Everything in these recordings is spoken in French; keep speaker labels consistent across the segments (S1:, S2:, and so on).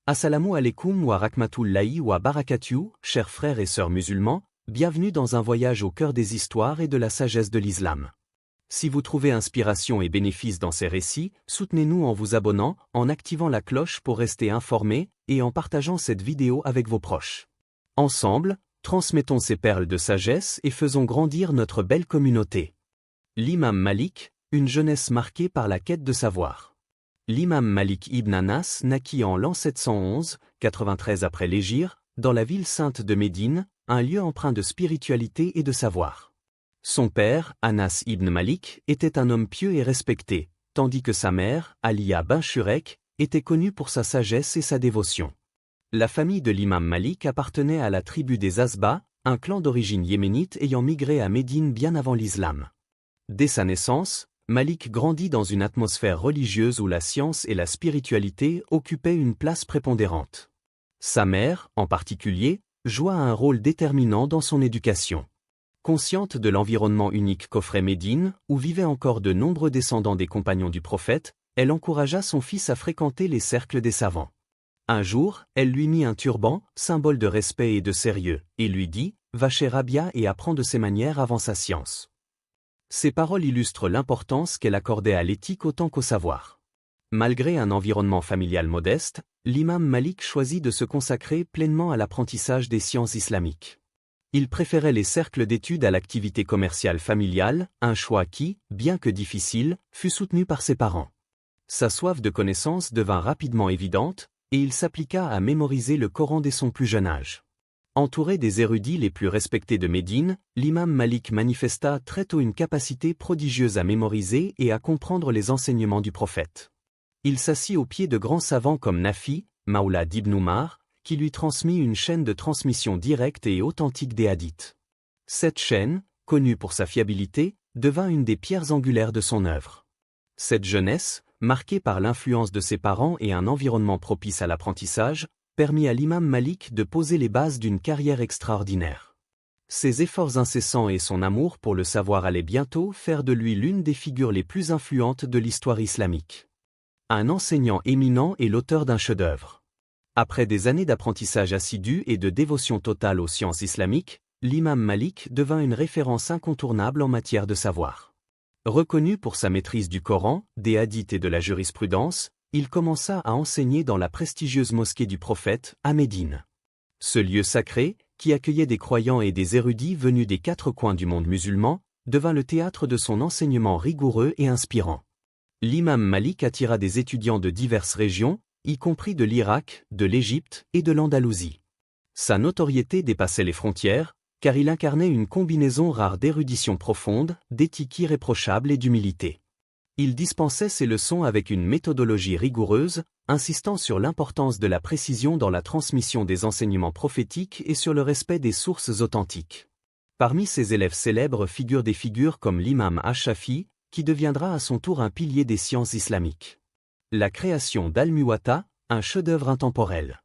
S1: Assalamu alaikum wa rahmatullahi wa barakatuh, chers frères et sœurs musulmans, bienvenue dans un voyage au cœur des histoires et de la sagesse de l'islam. Si vous trouvez inspiration et bénéfice dans ces récits, soutenez-nous en vous abonnant, en activant la cloche pour rester informé, et en partageant cette vidéo avec vos proches. Ensemble, transmettons ces perles de sagesse et faisons grandir notre belle communauté. L'imam Malik, une jeunesse marquée par la quête de savoir. L'imam Malik ibn Anas naquit en l'an 711, 93 après l'Hégire, dans la ville sainte de Médine, un lieu empreint de spiritualité et de savoir. Son père, Anas ibn Malik, était un homme pieux et respecté, tandis que sa mère, Aliya bin Shurek, était connue pour sa sagesse et sa dévotion. La famille de l'imam Malik appartenait à la tribu des Asba, un clan d'origine yéménite ayant migré à Médine bien avant l'islam. Dès sa naissance, Malik grandit dans une atmosphère religieuse où la science et la spiritualité occupaient une place prépondérante. Sa mère, en particulier, joua un rôle déterminant dans son éducation. Consciente de l'environnement unique qu'offrait Médine, où vivaient encore de nombreux descendants des compagnons du prophète, elle encouragea son fils à fréquenter les cercles des savants. Un jour, elle lui mit un turban, symbole de respect et de sérieux, et lui dit « Va chez Rabia et apprends de ses manières avant sa science ». Ces paroles illustrent l'importance qu'elle accordait à l'éthique autant qu'au savoir. Malgré un environnement familial modeste, l'imam Malik choisit de se consacrer pleinement à l'apprentissage des sciences islamiques. Il préférait les cercles d'études à l'activité commerciale familiale, un choix qui, bien que difficile, fut soutenu par ses parents. Sa soif de connaissance devint rapidement évidente, et il s'appliqua à mémoriser le Coran dès son plus jeune âge. Entouré des érudits les plus respectés de Médine, l'imam Malik manifesta très tôt une capacité prodigieuse à mémoriser et à comprendre les enseignements du prophète. Il s'assit aux pieds de grands savants comme Nafi, Maoula d'Ibn Umar, qui lui transmit une chaîne de transmission directe et authentique des hadiths. Cette chaîne, connue pour sa fiabilité, devint une des pierres angulaires de son œuvre. Cette jeunesse, marquée par l'influence de ses parents et un environnement propice à l'apprentissage, permit à l'imam Malik de poser les bases d'une carrière extraordinaire. Ses efforts incessants et son amour pour le savoir allaient bientôt faire de lui l'une des figures les plus influentes de l'histoire islamique. Un enseignant éminent et l'auteur d'un chef-d'œuvre. Après des années d'apprentissage assidu et de dévotion totale aux sciences islamiques, l'imam Malik devint une référence incontournable en matière de savoir. Reconnu pour sa maîtrise du Coran, des hadiths et de la jurisprudence, il commença à enseigner dans la prestigieuse mosquée du prophète, à Médine. Ce lieu sacré, qui accueillait des croyants et des érudits venus des quatre coins du monde musulman, devint le théâtre de son enseignement rigoureux et inspirant. L'imam Malik attira des étudiants de diverses régions, y compris de l'Irak, de l'Égypte et de l'Andalousie. Sa notoriété dépassait les frontières, car il incarnait une combinaison rare d'érudition profonde, d'éthique irréprochable et d'humilité. Il dispensait ses leçons avec une méthodologie rigoureuse, insistant sur l'importance de la précision dans la transmission des enseignements prophétiques et sur le respect des sources authentiques. Parmi ses élèves célèbres figurent des figures comme l'imam Ash-Shafi, qui deviendra à son tour un pilier des sciences islamiques. La création d'Al-Muwatta, un chef-d'œuvre intemporel.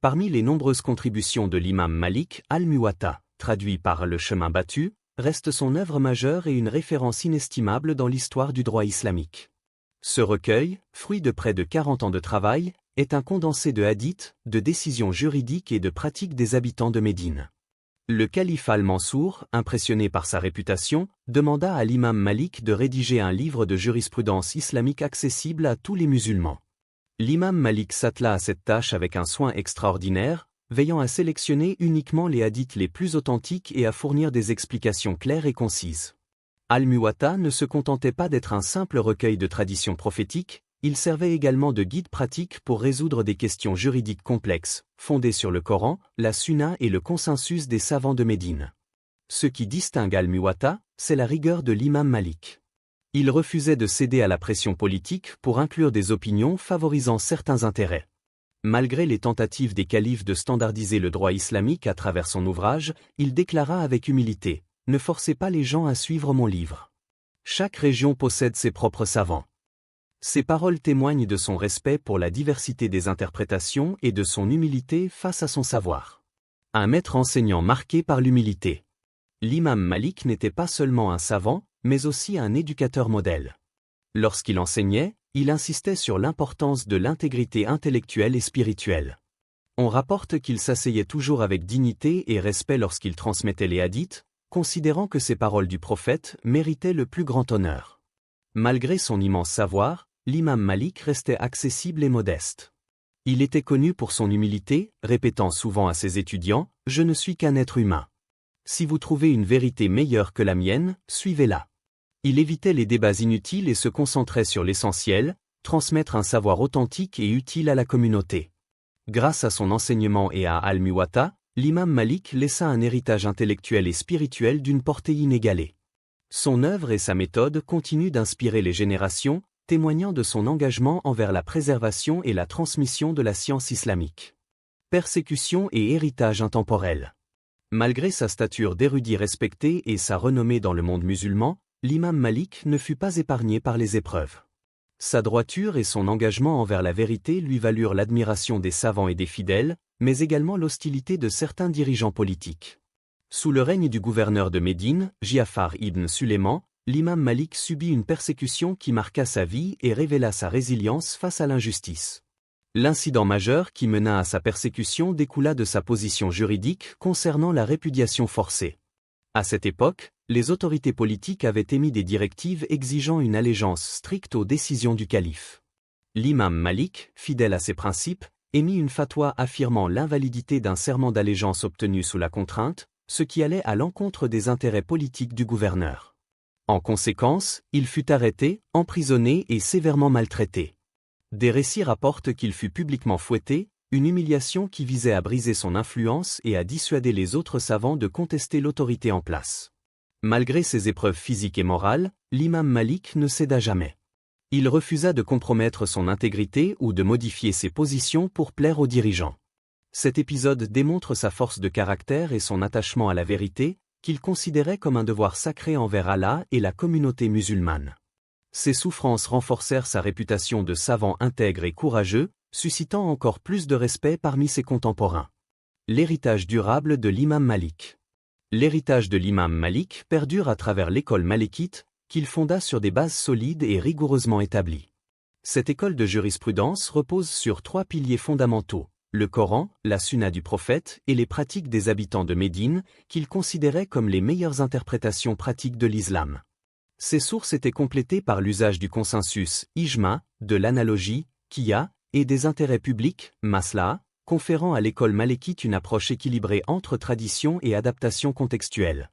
S1: Parmi les nombreuses contributions de l'imam Malik, Al-Muwatta, traduit par Le Chemin battu, reste son œuvre majeure et une référence inestimable dans l'histoire du droit islamique. Ce recueil, fruit de près de 40 ans de travail, est un condensé de hadiths, de décisions juridiques et de pratiques des habitants de Médine. Le calife Al-Mansour, impressionné par sa réputation, demanda à l'imam Malik de rédiger un livre de jurisprudence islamique accessible à tous les musulmans. L'imam Malik s'attela à cette tâche avec un soin extraordinaire, veillant à sélectionner uniquement les hadiths les plus authentiques et à fournir des explications claires et concises. Al-Muwatta ne se contentait pas d'être un simple recueil de traditions prophétiques, il servait également de guide pratique pour résoudre des questions juridiques complexes, fondées sur le Coran, la Sunna et le consensus des savants de Médine. Ce qui distingue Al-Muwatta, c'est la rigueur de l'imam Malik. Il refusait de céder à la pression politique pour inclure des opinions favorisant certains intérêts. Malgré les tentatives des califes de standardiser le droit islamique à travers son ouvrage, il déclara avec humilité « Ne forcez pas les gens à suivre mon livre. Chaque région possède ses propres savants. » Ces paroles témoignent de son respect pour la diversité des interprétations et de son humilité face à son savoir. Un maître enseignant marqué par l'humilité. L'imam Malik n'était pas seulement un savant, mais aussi un éducateur modèle. Lorsqu'il enseignait, il insistait sur l'importance de l'intégrité intellectuelle et spirituelle. On rapporte qu'il s'asseyait toujours avec dignité et respect lorsqu'il transmettait les hadiths, considérant que ces paroles du prophète méritaient le plus grand honneur. Malgré son immense savoir, l'imam Malik restait accessible et modeste. Il était connu pour son humilité, répétant souvent à ses étudiants « Je ne suis qu'un être humain. Si vous trouvez une vérité meilleure que la mienne, suivez-la ». Il évitait les débats inutiles et se concentrait sur l'essentiel, transmettre un savoir authentique et utile à la communauté. Grâce à son enseignement et à Al-Muwatta, l'imam Malik laissa un héritage intellectuel et spirituel d'une portée inégalée. Son œuvre et sa méthode continuent d'inspirer les générations, témoignant de son engagement envers la préservation et la transmission de la science islamique. Persécution et héritage intemporel. Malgré sa stature d'érudit respecté et sa renommée dans le monde musulman, l'imam Malik ne fut pas épargné par les épreuves. Sa droiture et son engagement envers la vérité lui valurent l'admiration des savants et des fidèles, mais également l'hostilité de certains dirigeants politiques. Sous le règne du gouverneur de Médine, Ja'far ibn Sulayman, l'imam Malik subit une persécution qui marqua sa vie et révéla sa résilience face à l'injustice. L'incident majeur qui mena à sa persécution découla de sa position juridique concernant la répudiation forcée. À cette époque, les autorités politiques avaient émis des directives exigeant une allégeance stricte aux décisions du calife. L'imam Malik, fidèle à ses principes, émit une fatwa affirmant l'invalidité d'un serment d'allégeance obtenu sous la contrainte, ce qui allait à l'encontre des intérêts politiques du gouverneur. En conséquence, il fut arrêté, emprisonné et sévèrement maltraité. Des récits rapportent qu'il fut publiquement fouetté, une humiliation qui visait à briser son influence et à dissuader les autres savants de contester l'autorité en place. Malgré ces épreuves physiques et morales, l'imam Malik ne céda jamais. Il refusa de compromettre son intégrité ou de modifier ses positions pour plaire aux dirigeants. Cet épisode démontre sa force de caractère et son attachement à la vérité, qu'il considérait comme un devoir sacré envers Allah et la communauté musulmane. Ses souffrances renforcèrent sa réputation de savant intègre et courageux, suscitant encore plus de respect parmi ses contemporains. L'héritage durable de l'imam Malik. L'héritage de l'imam Malik perdure à travers l'école malikite, qu'il fonda sur des bases solides et rigoureusement établies. Cette école de jurisprudence repose sur 3 piliers fondamentaux: le Coran, la Sunna du prophète et les pratiques des habitants de Médine, qu'il considérait comme les meilleures interprétations pratiques de l'islam. Ces sources étaient complétées par l'usage du consensus, ijma, de l'analogie, qiyas, et des intérêts publics, maslaha, conférant à l'école malékite une approche équilibrée entre tradition et adaptation contextuelle.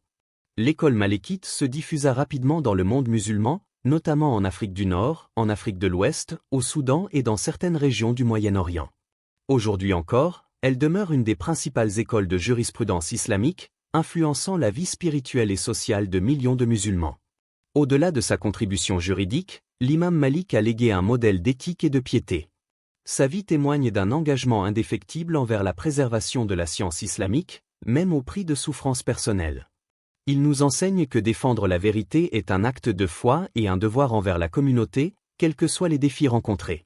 S1: L'école malékite se diffusa rapidement dans le monde musulman, notamment en Afrique du Nord, en Afrique de l'Ouest, au Soudan et dans certaines régions du Moyen-Orient. Aujourd'hui encore, elle demeure une des principales écoles de jurisprudence islamique, influençant la vie spirituelle et sociale de millions de musulmans. Au-delà de sa contribution juridique, l'imam Malik a légué un modèle d'éthique et de piété. Sa vie témoigne d'un engagement indéfectible envers la préservation de la science islamique, même au prix de souffrances personnelles. Il nous enseigne que défendre la vérité est un acte de foi et un devoir envers la communauté, quels que soient les défis rencontrés.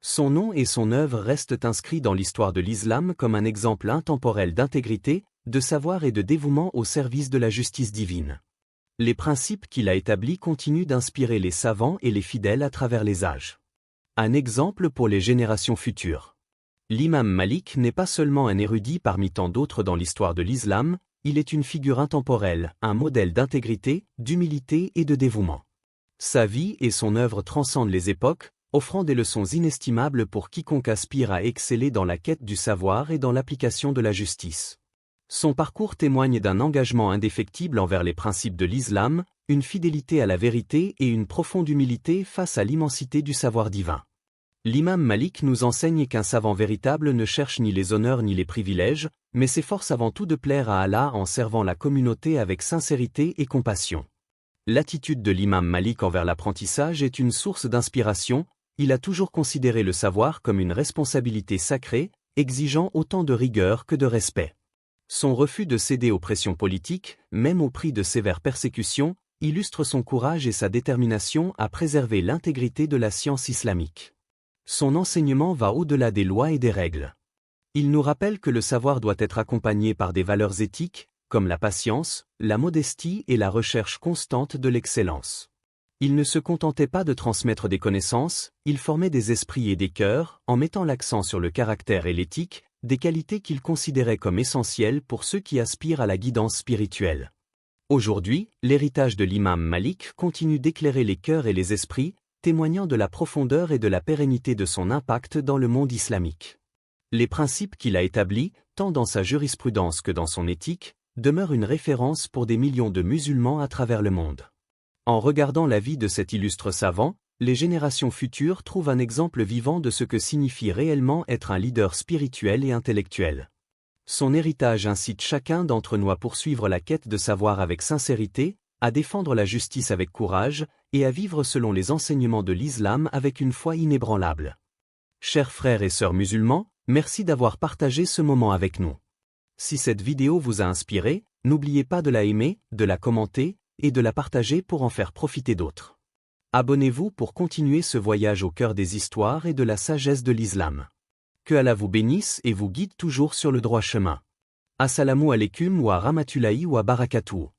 S1: Son nom et son œuvre restent inscrits dans l'histoire de l'islam comme un exemple intemporel d'intégrité, de savoir et de dévouement au service de la justice divine. Les principes qu'il a établis continuent d'inspirer les savants et les fidèles à travers les âges. Un exemple pour les générations futures. L'imam Malik n'est pas seulement un érudit parmi tant d'autres dans l'histoire de l'islam, il est une figure intemporelle, un modèle d'intégrité, d'humilité et de dévouement. Sa vie et son œuvre transcendent les époques, offrant des leçons inestimables pour quiconque aspire à exceller dans la quête du savoir et dans l'application de la justice. Son parcours témoigne d'un engagement indéfectible envers les principes de l'islam, une fidélité à la vérité et une profonde humilité face à l'immensité du savoir divin. L'imam Malik nous enseigne qu'un savant véritable ne cherche ni les honneurs ni les privilèges, mais s'efforce avant tout de plaire à Allah en servant la communauté avec sincérité et compassion. L'attitude de l'imam Malik envers l'apprentissage est une source d'inspiration. Il a toujours considéré le savoir comme une responsabilité sacrée, exigeant autant de rigueur que de respect. Son refus de céder aux pressions politiques, même au prix de sévères persécutions, illustre son courage et sa détermination à préserver l'intégrité de la science islamique. Son enseignement va au-delà des lois et des règles. Il nous rappelle que le savoir doit être accompagné par des valeurs éthiques, comme la patience, la modestie et la recherche constante de l'excellence. Il ne se contentait pas de transmettre des connaissances, il formait des esprits et des cœurs, en mettant l'accent sur le caractère et l'éthique, des qualités qu'il considérait comme essentielles pour ceux qui aspirent à la guidance spirituelle. Aujourd'hui, l'héritage de l'imam Malik continue d'éclairer les cœurs et les esprits, témoignant de la profondeur et de la pérennité de son impact dans le monde islamique. Les principes qu'il a établis, tant dans sa jurisprudence que dans son éthique, demeurent une référence pour des millions de musulmans à travers le monde. En regardant la vie de cet illustre savant, les générations futures trouvent un exemple vivant de ce que signifie réellement être un leader spirituel et intellectuel. Son héritage incite chacun d'entre nous à poursuivre la quête de savoir avec sincérité, à défendre la justice avec courage, et à vivre selon les enseignements de l'islam avec une foi inébranlable. Chers frères et sœurs musulmans, merci d'avoir partagé ce moment avec nous. Si cette vidéo vous a inspiré, n'oubliez pas de la aimer, de la commenter, et de la partager pour en faire profiter d'autres. Abonnez-vous pour continuer ce voyage au cœur des histoires et de la sagesse de l'islam. Que Allah vous bénisse et vous guide toujours sur le droit chemin. Assalamu alaikum wa rahmatullahi wa barakatuh.